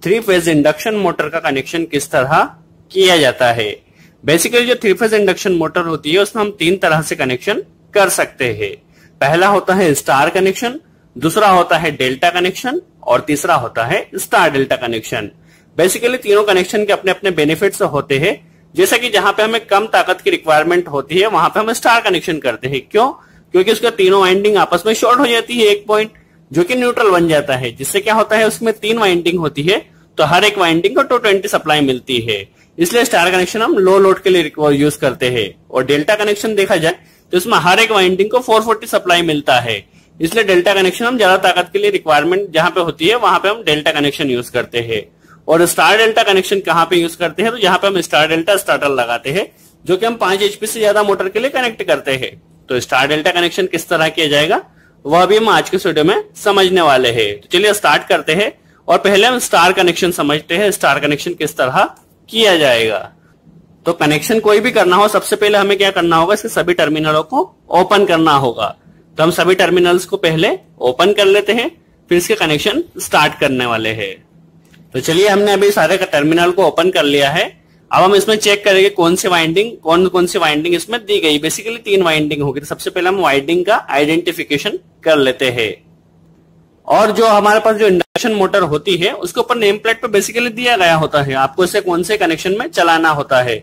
Three phase induction motor का connection किस तरह किया जाता है। बेसिकली जो थ्री फेज इंडक्शन मोटर होती है उसमें हम तीन तरह से कनेक्शन कर सकते हैं। पहला होता है स्टार कनेक्शन, दूसरा होता है डेल्टा कनेक्शन और तीसरा होता है स्टार डेल्टा कनेक्शन। बेसिकली तीनों कनेक्शन के अपने अपने बेनिफिट्स होते हैं। जैसा कि जहां पे हमें कम ताकत की रिक्वायरमेंट होती है वहां पे हम स्टार कनेक्शन करते हैं। क्यों? क्योंकि उसका तीनों वाइंडिंग आपस में शॉर्ट हो जाती है, एक पॉइंट जो कि न्यूट्रल बन जाता है, जिससे क्या होता है उसमें तीन वाइंडिंग होती है तो हर एक वाइंडिंग को 220 सप्लाई मिलती है। इसलिए स्टार कनेक्शन हम लो लोड के लिए यूज करते हैं। और डेल्टा कनेक्शन देखा जाए तो इसमें हर एक वाइंडिंग को 440 सप्लाई मिलता है। इसलिए डेल्टा कनेक्शन हम ज्यादा ताकत के लिए रिक्वायरमेंट जहां पे होती है वहां पे हम डेल्टा कनेक्शन यूज करते हैं। और स्टार डेल्टा कनेक्शन कहां पे यूज करते हैं? तो जहां पे हम स्टार डेल्टा स्टार्टर लगाते हैं, जो कि हम 5 HP से ज्यादा मोटर के लिए कनेक्ट करते हैं। तो स्टार डेल्टा कनेक्शन किस तरह किया जाएगा वह भी हम आज के वीडियो में समझने वाले हैं। तो चलिए स्टार्ट करते हैं और पहले हम स्टार कनेक्शन समझते हैं, स्टार कनेक्शन किस तरह किया जाएगा। तो कनेक्शन कोई भी करना हो सबसे पहले हमें क्या करना होगा, इसके सभी टर्मिनलों को ओपन करना होगा। तो हम सभी टर्मिनल्स को पहले ओपन कर लेते हैं, फिर इसके कनेक्शन स्टार्ट करने वाले हैं। तो चलिए हमने अभी सारे टर्मिनल को ओपन कर लिया है। अब हम इसमें चेक करेंगे कौन सी वाइंडिंग इसमें दी गई। बेसिकली 3 वाइंडिंग होगी। तो सबसे पहले हम वाइंडिंग का आइडेंटिफिकेशन कर लेते हैं। और जो हमारे पास जो इंडक्शन मोटर होती है उसके ऊपर नेम प्लेट पे बेसिकली दिया गया होता है आपको इसे कौन से कनेक्शन में चलाना होता है।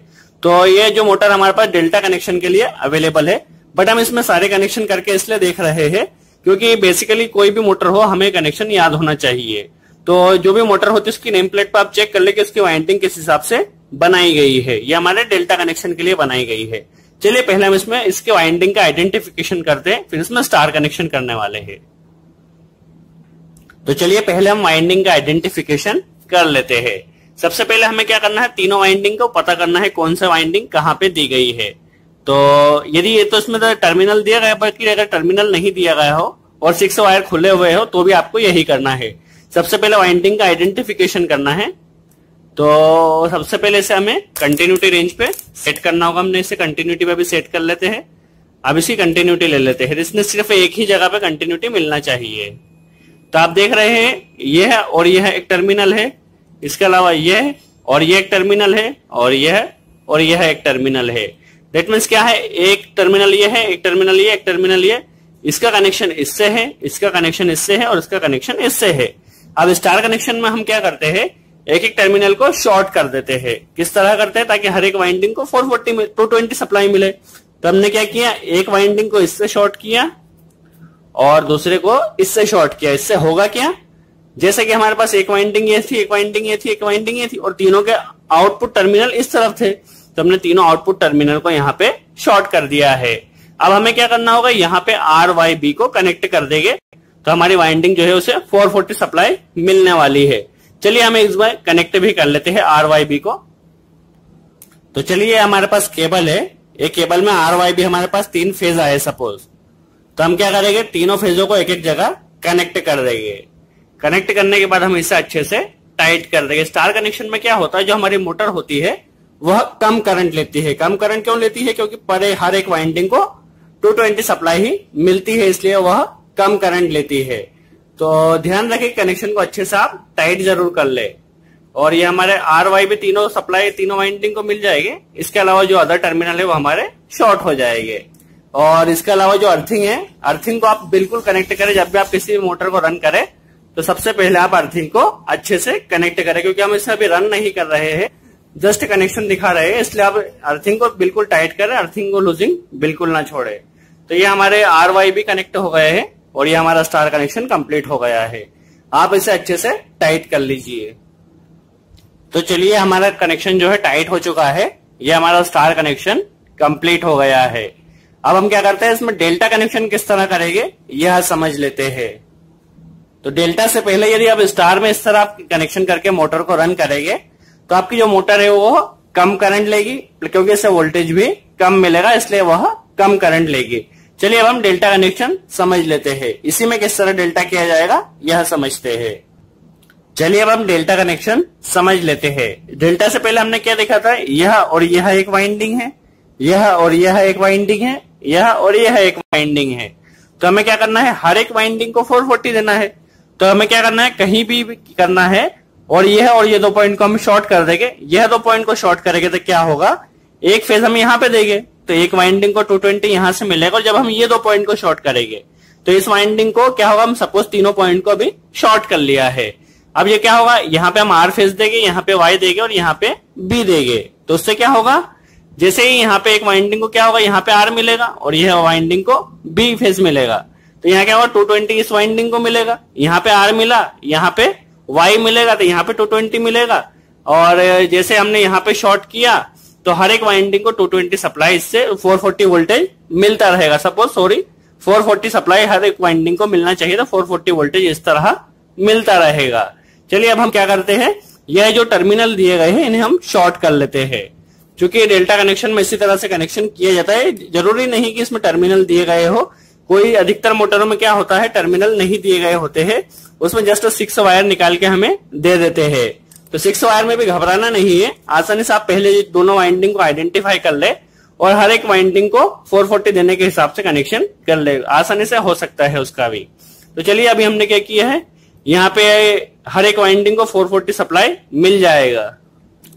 तो ये जो मोटर हमारे पास डेल्टा कनेक्शन के लिए अवेलेबल है, बट हम इसमें सारे कनेक्शन करके इसलिए देख रहे हैं क्योंकि बेसिकली कोई भी मोटर हो हमें कनेक्शन याद होना चाहिए। तो जो भी मोटर होती है उसकी नेम प्लेट पर आप चेक कर ले कि उसकी वाइंडिंग किस हिसाब से बनाई गई है। ये हमारे डेल्टा कनेक्शन के लिए बनाई गई है। चलिए पहले हम इसमें इसके वाइंडिंग का आइडेंटिफिकेशन करते हैं, फिर इसमें स्टार कनेक्शन करने वाले हैं। तो चलिए पहले हम वाइंडिंग का आइडेंटिफिकेशन कर लेते हैं। सबसे पहले हमें क्या करना है, तीनों वाइंडिंग को पता करना है कौन सा वाइंडिंग कहां पे दी गई है। तो यदि ये तो इसमें तो टर्मिनल दिया गया, बल्कि अगर टर्मिनल नहीं दिया गया हो और 6 वायर खुले हुए हो तो भी आपको यही करना है। सबसे पहले वाइंडिंग का आइडेंटिफिकेशन करना है। तो सबसे पहले इसे हमें कंटिन्यूटी रेंज पे सेट करना होगा। हमने इसे कंटिन्यूटी पे भी सेट कर लेते हैं। अब इसी कंटिन्यूटी ले लेते हैं। इसमें सिर्फ एक ही जगह पे कंटिन्यूटी मिलना चाहिए। तो आप देख रहे हैं यह है और यह एक टर्मिनल है, इसके अलावा यह है और यह एक टर्मिनल है और यह और यह एक टर्मिनल है। दैट मीन्स क्या है, एक टर्मिनल ये है, एक टर्मिनल ये, एक टर्मिनल ये। इसका कनेक्शन इससे है, इसका कनेक्शन इससे है और इसका कनेक्शन इससे है। अब स्टार कनेक्शन में हम क्या करते हैं, एक एक टर्मिनल को शॉर्ट कर देते हैं। किस तरह करते हैं, ताकि हर एक वाइंडिंग को 220 सप्लाई मिले। तो हमने क्या किया, एक वाइंडिंग को इससे शॉर्ट किया और दूसरे को इससे शॉर्ट किया। इससे होगा क्या, जैसे कि हमारे पास एक वाइंडिंग ये थी, एक वाइंडिंग ये थी, एक वाइंडिंग ये थी और तीनों के आउटपुट टर्मिनल इस तरफ थे, तो हमने तीनों आउटपुट टर्मिनल को यहाँ पे शॉर्ट कर दिया है। अब हमें क्या करना होगा, यहाँ पे RYB को कनेक्ट कर देंगे तो हमारी वाइंडिंग जो है उसे 440 सप्लाई मिलने वाली है। चलिए हम इस बार कनेक्ट भी कर लेते हैं RYB को। तो चलिए हमारे पास केबल है, एक केबल में RYB हमारे पास 3 फेज आए सपोज। तो हम क्या करेंगे, तीनों फेजों को एक एक जगह कनेक्ट कर देंगे। कनेक्ट करने के बाद हम इसे अच्छे से टाइट कर देंगे। स्टार कनेक्शन में क्या होता है, जो हमारी मोटर होती है वह कम करंट लेती है। कम करंट क्यों लेती है, क्योंकि पर हर एक वाइंडिंग को 220 सप्लाई ही मिलती है, इसलिए वह कम करंट लेती है। तो ध्यान रखें कनेक्शन को अच्छे से आप टाइट जरूर कर ले। और ये हमारे RYB तीनों सप्लाई तीनों वाइंडिंग को मिल जाएंगे। इसके अलावा जो अदर टर्मिनल है वो हमारे शॉर्ट हो जाएंगे। और इसके अलावा जो अर्थिंग है, अर्थिंग को आप बिल्कुल कनेक्ट करें। जब भी आप किसी भी मोटर को रन करें तो सबसे पहले आप अर्थिंग को अच्छे से कनेक्ट करें, क्योंकि हम इसे अभी रन नहीं कर रहे हैं, जस्ट कनेक्शन दिखा रहे हैं। इसलिए आप अर्थिंग को बिल्कुल टाइट करें, अर्थिंग को लूजिंग बिल्कुल ना छोड़े। तो ये हमारे RYB कनेक्ट हो गए हैं और ये हमारा स्टार कनेक्शन कंप्लीट हो गया है। आप इसे अच्छे से टाइट कर लीजिए। तो चलिए हमारा कनेक्शन जो है टाइट हो चुका है। ये हमारा स्टार कनेक्शन कंप्लीट हो गया है। अब हम क्या करते हैं, इसमें डेल्टा कनेक्शन किस तरह करेंगे यह समझ लेते हैं। तो डेल्टा से पहले यदि आप स्टार में इस तरह आप कनेक्शन करके मोटर को रन करेंगे तो आपकी जो मोटर है वो कम करंट लेगी, क्योंकि इससे वोल्टेज भी कम मिलेगा, इसलिए वह कम करंट लेगी। चलिए अब हम डेल्टा कनेक्शन समझ लेते हैं। इसी में किस तरह डेल्टा किया जाएगा यह समझते हैं। चलिए अब हम डेल्टा कनेक्शन समझ लेते हैं। डेल्टा से पहले हमने क्या देखा था, यह और यह एक वाइंडिंग है, यह और यह एक वाइंडिंग है, यह और यह एक वाइंडिंग है। तो हमें क्या करना है, हर एक वाइंडिंग को 440 देना है। तो हमें क्या करना है, कहीं भी करना है और ये 2 पॉइंट को हम शॉर्ट कर देंगे। यह 2 पॉइंट को शॉर्ट करेंगे तो क्या होगा, एक फेज हम यहाँ पे देंगे तो एक वाइंडिंग को 220 यहां से मिलेगा। और जब हम ये 2 पॉइंट को शॉर्ट करेंगे तो इस वाइंडिंग को क्या होगा, हम सपोज तीनों पॉइंट को अभी शॉर्ट कर लिया है। अब ये क्या होगा, यहाँ पे हम आर फेज देंगे, यहाँ पे वाई देंगे और यहाँ पे बी देंगे। तो उससे क्या होगा, जैसे ही यहाँ पे एक वाइंडिंग को क्या होगा, यहाँ पे आर मिलेगा और यह वाइंडिंग को बी फेज मिलेगा। तो यहाँ क्या होगा, 220 इस वाइंडिंग को मिलेगा, यहाँ पे आर मिला, यहाँ पे वाई मिलेगा तो यहाँ पे 220 मिलेगा। और जैसे हमने यहाँ पे शॉर्ट किया तो हर एक वाइंडिंग को 220 सप्लाई इससे 440 वोल्टेज मिलता रहेगा। सपोज 440 सप्लाई हर एक वाइंडिंग को मिलना चाहिए, तो 440 वोल्टेज इस तरह मिलता रहेगा। चलिए अब हम क्या करते हैं, यह जो टर्मिनल दिए गए हैं इन्हें हम शॉर्ट कर लेते हैं। क्योंकि डेल्टा कनेक्शन में इसी तरह से कनेक्शन किया जाता है, जरूरी नहीं कि इसमें टर्मिनल दिए गए हो। कोई अधिकतर मोटरों में क्या होता है, टर्मिनल नहीं दिए गए होते हैं, उसमें जस्ट 6 वायर निकाल के हमें दे देते हैं। तो 6 वायर में भी घबराना नहीं है, आसानी से आप पहले दोनों वाइंडिंग को आइडेंटिफाई कर ले और हर एक वाइंडिंग को 440 देने के हिसाब से कनेक्शन कर ले, आसानी से हो सकता है उसका भी। तो चलिए अभी हमने क्या किया है, यहाँ पे हर एक वाइंडिंग को 440 सप्लाई मिल जाएगा।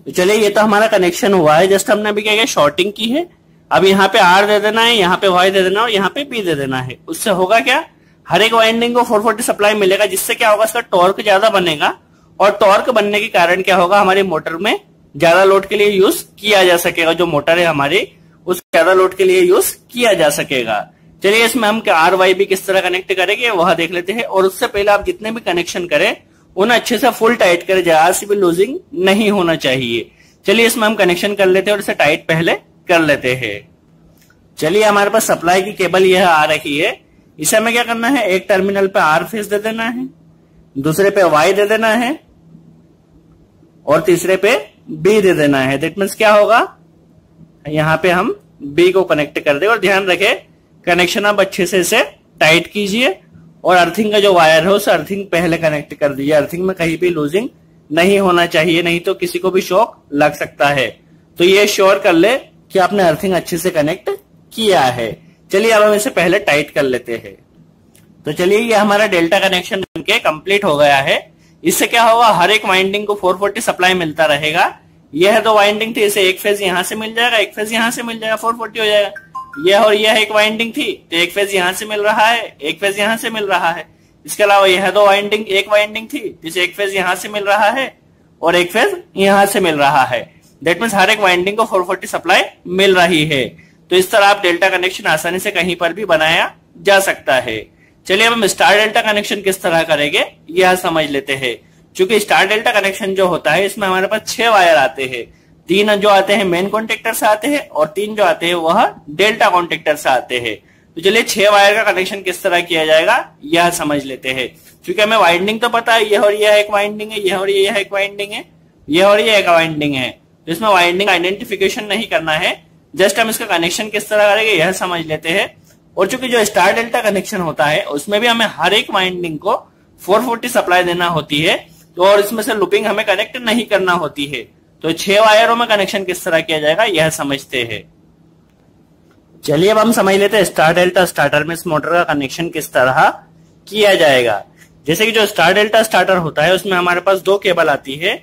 तो चलिए ये तो हमारा कनेक्शन हुआ है, जस्ट हमने अभी क्या किया, शॉर्टिंग की है। अब यहाँ पे आर दे देना है, यहाँ पे वाई दे देना है और यहाँ पे बी दे देना है। उससे होगा क्या, हर एक वाइंडिंग को 440 सप्लाई मिलेगा, जिससे क्या होगा, इसका टॉर्क ज्यादा बनेगा। और टॉर्क बनने के कारण क्या होगा, हमारी मोटर में ज्यादा लोड के लिए यूज किया जा सकेगा। जो मोटर है हमारी, उस ज्यादा लोड के लिए यूज किया जा सकेगा। चलिए इसमें हम आर वाई बी किस तरह कनेक्ट करेंगे वह देख लेते हैं। और उससे पहले आप जितने भी कनेक्शन करें उन्हें अच्छे से फुल टाइट करें, जरा सी भी लूजिंग नहीं होना चाहिए। चलिए इसमें हम कनेक्शन कर लेते हैं और इसे टाइट पहले कर लेते हैं। चलिए हमारे पास सप्लाई की केबल यह आ रही है, इसे हमें क्या करना है, एक टर्मिनल पे आर फेज दे देना है, दूसरे पे वाई दे देना है और तीसरे पे बी दे देना है। दैट मीन्स क्या होगा, यहाँ पे हम बी को कनेक्ट कर दे। और ध्यान रखें कनेक्शन आप अच्छे से इसे टाइट कीजिए और अर्थिंग का जो वायर है उसे अर्थिंग पहले कनेक्ट कर दीजिए। अर्थिंग में कहीं भी लूजिंग नहीं होना चाहिए, नहीं तो किसी को भी शॉक लग सकता है। तो ये श्योर कर ले कि आपने अर्थिंग अच्छे से कनेक्ट किया है। चलिए अब हम इसे पहले टाइट कर लेते हैं। तो चलिए ये हमारा डेल्टा कनेक्शन बनके कंप्लीट हो गया है। इससे क्या होगा, हर एक वाइंडिंग को 440 सप्लाई मिलता रहेगा। यह 2 वाइंडिंग थी, इसे एक फेज यहां से मिल जाएगा, एक फेज यहां से मिल जाएगा, 440 हो जाएगा। यह और यह एक वाइंडिंग थी तो एक फेज यहां से मिल रहा है, एक फेज यहां से मिल रहा है। इसके अलावा यह 2 वाइंडिंग, एक वाइंडिंग थी जिसे एक फेज यहां से मिल रहा है और एक फेज यहां से मिल रहा है। दैट मीन्स हर एक वाइंडिंग को 440 सप्लाई मिल रही है। तो इस तरह आप डेल्टा कनेक्शन आसानी से कहीं पर भी बनाया जा सकता है। चलिए अब हम स्टार डेल्टा कनेक्शन किस तरह करेंगे यह समझ लेते हैं। क्योंकि स्टार डेल्टा कनेक्शन जो होता है इसमें हमारे पास 6 वायर आते हैं। 3 जो आते हैं मेन कॉन्टेक्टर से आते हैं और 3 जो आते हैं वह डेल्टा कॉन्टेक्टर से आते हैं। तो चलिए 6 वायर का कनेक्शन किस तरह किया जाएगा यह समझ लेते हैं। क्योंकि हमें वाइंडिंग तो पता है, यह और यह एक वाइंडिंग है, यह और यह एक वाइंडिंग है, यह और यह एक वाइंडिंग है। तो इसमें वाइंडिंग आइडेंटिफिकेशन नहीं करना है, जस्ट हम इसका कनेक्शन किस तरह करेंगे यह समझ लेते हैं। और चूंकि जो स्टार डेल्टा कनेक्शन होता है उसमें भी हमें हर एक वाइंडिंग को 440 सप्लाई देना होती है, तो और इसमें से लूपिंग हमें कनेक्ट नहीं करना होती है। तो 6 वायरों में कनेक्शन किस तरह किया जाएगा यह समझते हैं। चलिए अब हम समझ लेते हैं स्टार डेल्टा स्टार्टर में इस मोटर का कनेक्शन किस तरह किया जाएगा। जैसे कि जो स्टार डेल्टा स्टार्टर होता है उसमें हमारे पास 2 केबल आती है।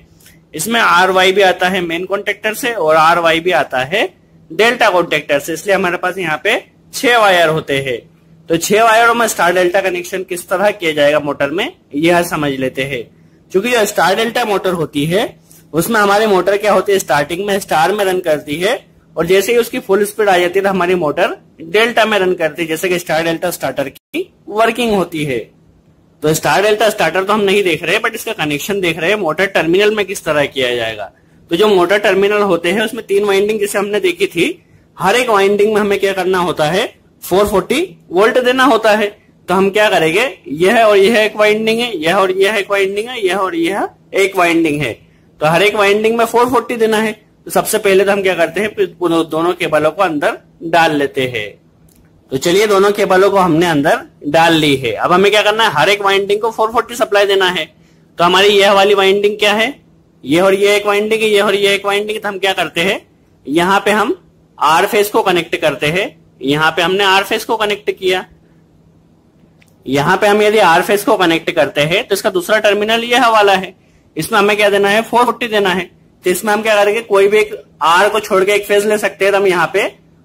इसमें आर वाई भी आता है मेन कॉन्टेक्टर से और आर वाई भी आता है डेल्टा कॉन्टेक्टर से, इसलिए हमारे पास यहाँ पे 6 वायर होते हैं। तो 6 वायरों में स्टार डेल्टा कनेक्शन किस तरह किया जाएगा मोटर में यह समझ लेते हैं। क्योंकि जो स्टार डेल्टा मोटर होती है उसमें हमारी मोटर क्या होती है, स्टार्टिंग में स्टार में रन करती है और जैसे ही उसकी फुल स्पीड आ जाती है तो हमारी मोटर डेल्टा में रन करती है, जैसे कि स्टार डेल्टा स्टार्टर की वर्किंग होती है। तो स्टार डेल्टा स्टार्टर तो हम नहीं देख रहे बट इसका कनेक्शन देख रहे हैं मोटर टर्मिनल में किस तरह किया जाएगा। तो जो मोटर टर्मिनल होते हैं उसमें 3 वाइंडिंग जैसे हमने देखी थी, हर एक वाइंडिंग में हमें क्या करना होता है, 440 वोल्ट देना होता है। तो हम क्या करेंगे, यह और यह एक वाइंडिंग है, यह और यह एक वाइंडिंग है, यह और यह एक वाइंडिंग है। तो हर एक वाइंडिंग में 440 देना है। तो सबसे पहले तो हम क्या करते हैं, दोनों केबलों को अंदर डाल लेते हैं। तो चलिए दोनों केबलों को हमने अंदर डाल ली है। अब हमें क्या करना है, हर एक वाइंडिंग को 440 सप्लाई देना है। तो हमारी यह वाली वाइंडिंग क्या है, यह और यह एक वाइंडिंग है, यह और यह एक वाइंडिंग है। तो हम क्या करते हैं, यहाँ पे हम आर फेज को कनेक्ट करते हैं। यहाँ पे हमने आर फेज को कनेक्ट किया। यहाँ पे हम यदि आर फेज को कनेक्ट करते हैं तो इसका दूसरा टर्मिनल यह वाला है, इसमें हमें क्या देना है 440 देना है। तो इसमें हम क्या करेंगे, कोई भी एक आर को छोड़ के एक फेज ले सकते हैं, तो हम यहाँ पे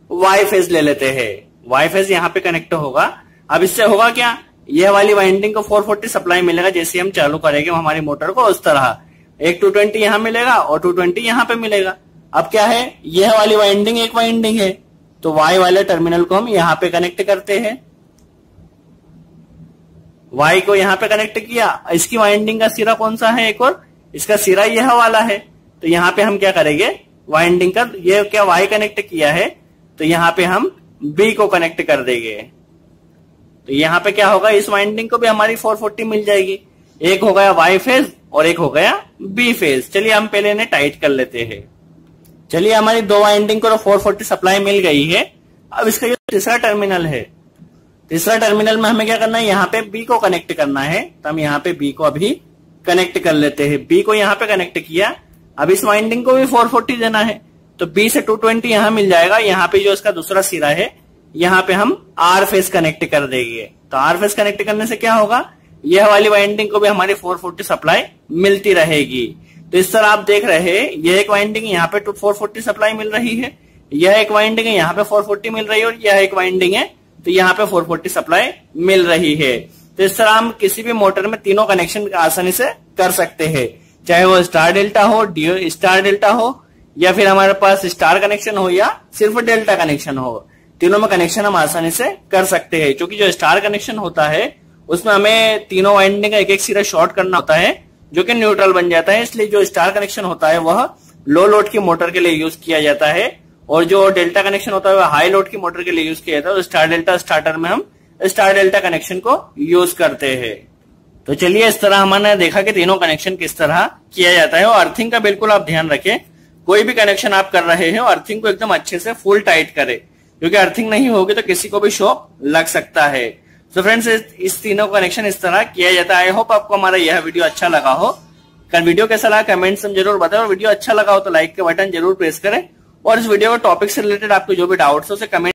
वाई फेज ले लेते हैं। वाई फेज यहाँ पे कनेक्ट होगा। अब इससे होगा क्या, यह वाली वाइंडिंग को 440 सप्लाई मिलेगा। जैसे हम चालू करेंगे हमारी मोटर को उस तरह एक 220 यहां मिलेगा और 220 यहां पे मिलेगा। अब क्या है, यह वाली वाइंडिंग एक वाइंडिंग है, तो वाई वाले टर्मिनल को हम यहां पे कनेक्ट करते हैं। वाई को यहां पे कनेक्ट किया। इसकी वाइंडिंग का सिरा कौन सा है, एक और इसका सिरा यह वाला है। तो यहां पे हम क्या करेंगे, वाइंडिंग का ये क्या वाई कनेक्ट किया है, तो यहां पे हम बी को कनेक्ट कर देंगे। तो यहां पे क्या होगा, इस वाइंडिंग को भी हमारी 440 मिल जाएगी। एक हो गया वाई फेज और एक हो गया बी फेज। चलिए हम पहले इन्हें टाइट कर लेते हैं। चलिए हमारी दो वाइंडिंग को 440 सप्लाई मिल गई है। अब इसका जो तीसरा टर्मिनल है, तीसरा टर्मिनल में हमें क्या करना है, यहाँ पे बी को कनेक्ट करना है। तो हम यहाँ पे बी को अभी कनेक्ट कर लेते हैं। बी को यहाँ पे कनेक्ट किया। अब इस वाइंडिंग को भी 440 देना है, तो बी से 220 यहां मिल जाएगा। यहाँ पे जो इसका दूसरा सिरा है, यहाँ पे हम आर फेज कनेक्ट कर देंगे। तो आर फेज कनेक्ट करने से क्या होगा, यह वाली वाइंडिंग को भी हमारी 440 सप्लाई मिलती रहेगी। तो इस तरह आप देख रहे हैं, यह एक वाइंडिंग यहाँ पे 440 सप्लाई मिल रही है, यह एक वाइंडिंग है यहाँ पे 440 मिल रही है, और यह एक वाइंडिंग है तो यहाँ पे 440 सप्लाई मिल रही है। तो इस तरह हम किसी भी मोटर में तीनों कनेक्शन आसानी से कर सकते हैं, चाहे वो स्टार डेल्टा हो, डी स्टार डेल्टा हो, या फिर हमारे पास स्टार कनेक्शन हो या सिर्फ डेल्टा कनेक्शन हो। तीनों में कनेक्शन हम आसानी से कर सकते हैं। क्योंकि जो स्टार कनेक्शन होता है उसमें हमें तीनों वाइंडिंग का एक एक सिरा शॉर्ट करना होता है, जो कि न्यूट्रल बन जाता है। इसलिए जो स्टार कनेक्शन होता है वह लो लोड की मोटर के लिए यूज किया जाता है, और जो डेल्टा कनेक्शन होता है वह हाई लोड की मोटर के लिए यूज किया जाता है। तो स्टार डेल्टा स्टार्टर में हम स्टार डेल्टा कनेक्शन को यूज करते हैं। तो चलिए इस तरह हमने देखा कि तीनों कनेक्शन किस तरह किया जाता है। और अर्थिंग का बिल्कुल आप ध्यान रखें, कोई भी कनेक्शन आप कर रहे हैं अर्थिंग को एकदम अच्छे से फुल टाइट करें, क्योंकि अर्थिंग नहीं होगी तो किसी को भी शॉक लग सकता है। तो फ्रेंड्स इस तीनों कनेक्शन इस तरह किया जाता है। आई होप आपको हमारा यह वीडियो अच्छा लगा हो। वीडियो कैसा लगा कमेंट्स में जरूर बताएं, और वीडियो अच्छा लगा हो तो लाइक का बटन जरूर प्रेस करें। और इस वीडियो के टॉपिक से रिलेटेड आपको जो भी डाउट्स हो उसे कमेंट